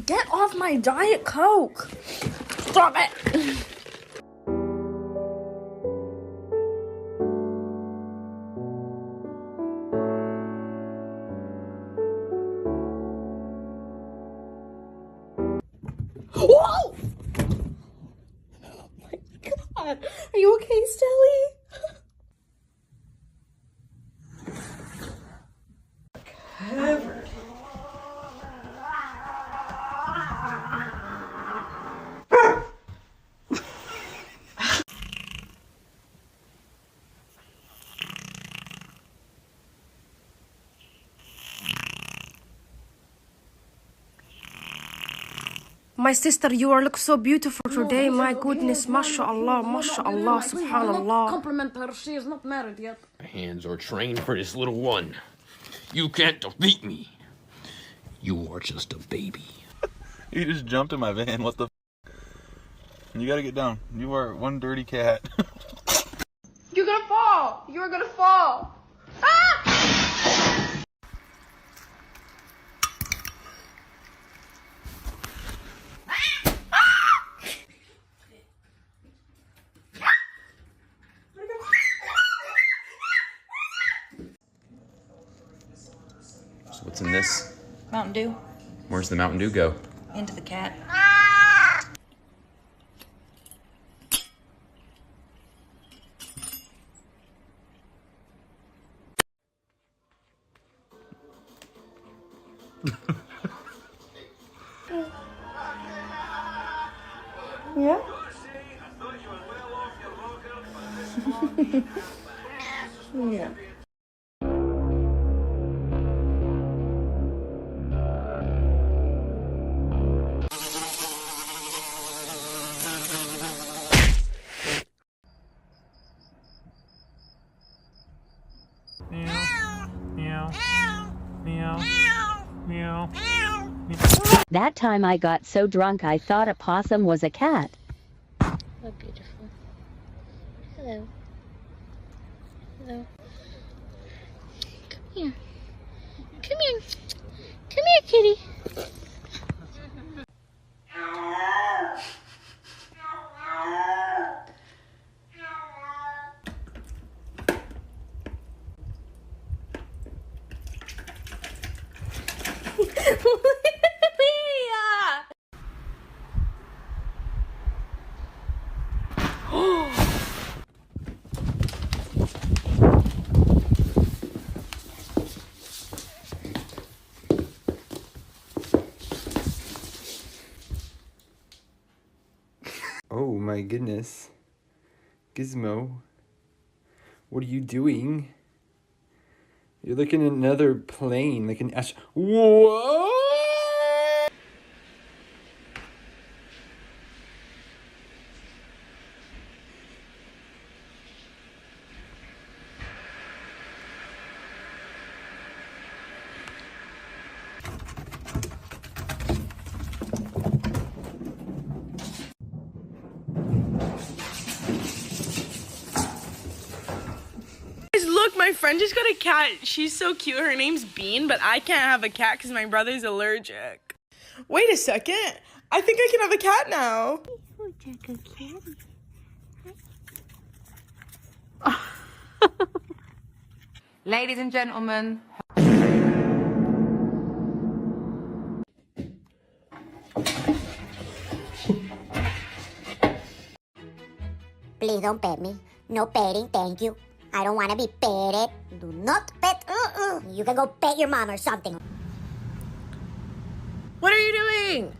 Get off my Diet Coke! Stop it! Whoa! Oh my God! Are you okay, Stelly? Covered. My sister, you are look so beautiful today. My goodness, mashallah, mashallah, subhanallah. Compliment her. She is not married yet. My hands are trained for this little one. You can't defeat me. You are just a baby. You just jumped in my van. What the f? You gotta get down. You are one dirty cat. You're gonna fall. You're gonna fall. Ah! So what's in this? Mountain Dew. Where's the Mountain Dew go? Into the cat. Yeah? Yeah. That time I got so drunk I thought a possum was a cat. Oh, beautiful. Hello. Hello. Come here. Come here. Come here, kitty. Oh my goodness. Gizmo, what are you doing? You're looking at another plane, like an ash. Whoa! Look, my friend just got a cat. She's so cute. Her name's Bean, but I can't have a cat because my brother's allergic. Wait a second. I think I can have a cat now. Ladies and gentlemen. Please don't pet me. No petting, thank you. I don't want to be petted. Do not pet. You can go pet your mom or something. What are you doing?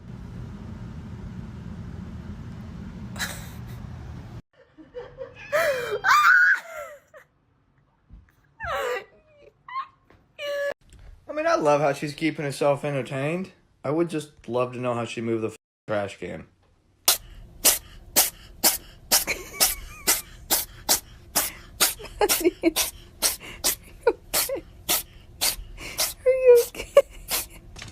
I mean, I love how she's keeping herself entertained. I would just love to know how she moved the trash can.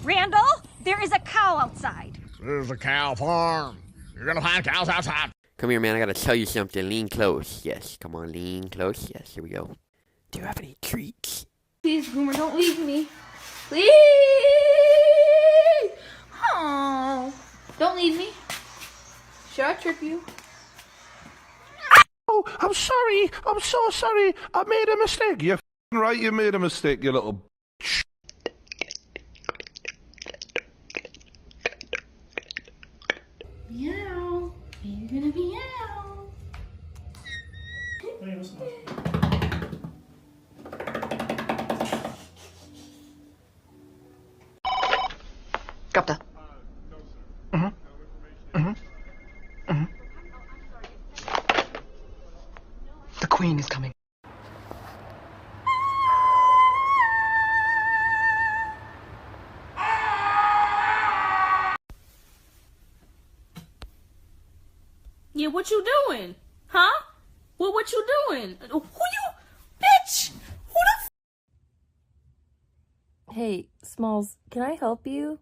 Randall, there is a cow outside. There's a cow farm. You're gonna find cows outside. Come here, man. I gotta tell you something. Lean close. Yes. Come on, lean close. Yes. Here we go. Do you have any treats? Please, Boomer, don't leave me. Please! Oh, don't leave me. Should I trip you? Oh, I'm sorry. I'm so sorry. I made a mistake. You're f***ing right. You made a mistake, you little. Meow. You're gonna meow. Kapta. The queen is coming. Yeah, what you doing? Huh? What you doing? Who you? Bitch! Who the Hey, Smalls, can I help you?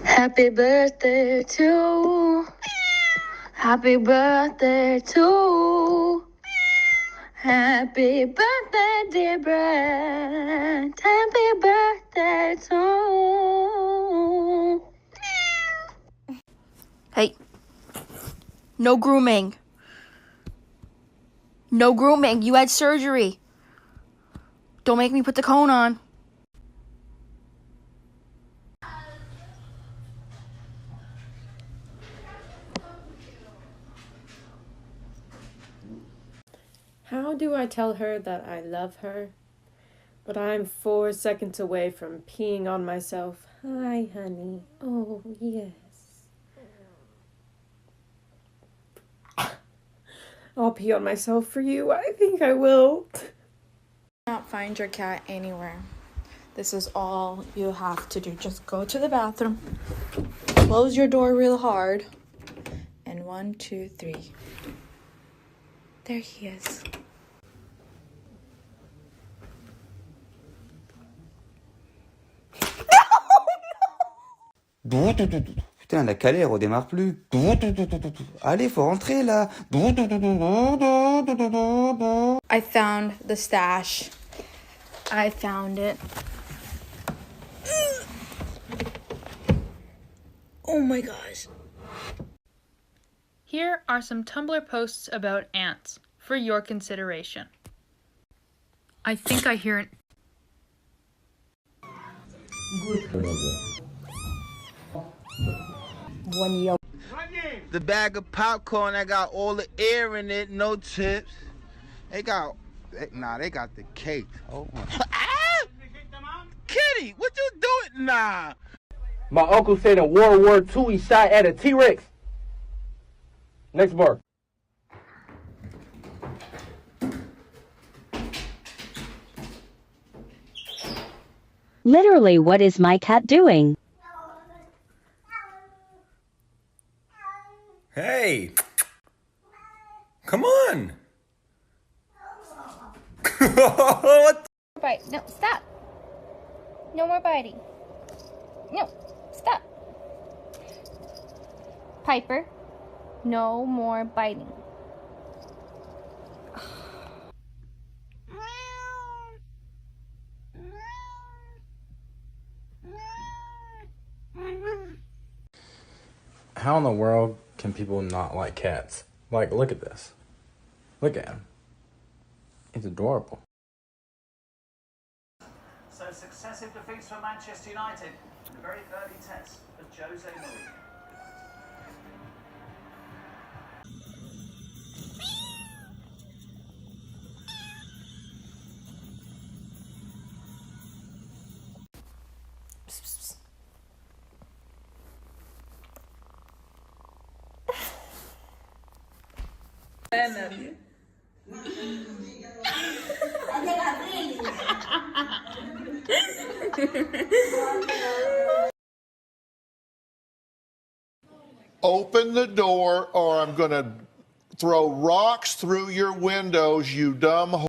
Happy birthday to. Happy birthday to. Happy birthday, dear Brett. Happy birthday to. Hey, no grooming. No grooming. You had surgery. Don't make me put the cone on. How do I tell her that I love her? But I'm 4 seconds away from peeing on myself. Hi, honey. Oh, yes. I'll pee on myself for you. I think I will. Not find your cat anywhere. This is all you have to do. Just go to the bathroom, close your door real hard, and 1, 2, 3. There he is. Putain, la calère redémarre plus. Allez, faut rentrer là. I found the stash. I found it. Oh my gosh. Here are some Tumblr posts about ants for your consideration. I think I hear an The bag of popcorn that got all the air in it, no chips. They got the cake. Oh my. Ah! Kitty, what you doing? Nah. My uncle said in World War II he shot at a T-Rex. Next bar. Literally, what is my cat doing? Hey! Come on! What Bite. No, stop. No more biting. No, stop. Piper, no more biting. How in the world can people not like cats? Like, look at this. Look at him. He's adorable. So successive defeats for Manchester United in the very early test of Jose Mourinho. Open the door or I'm going to throw rocks through your windows, you dumb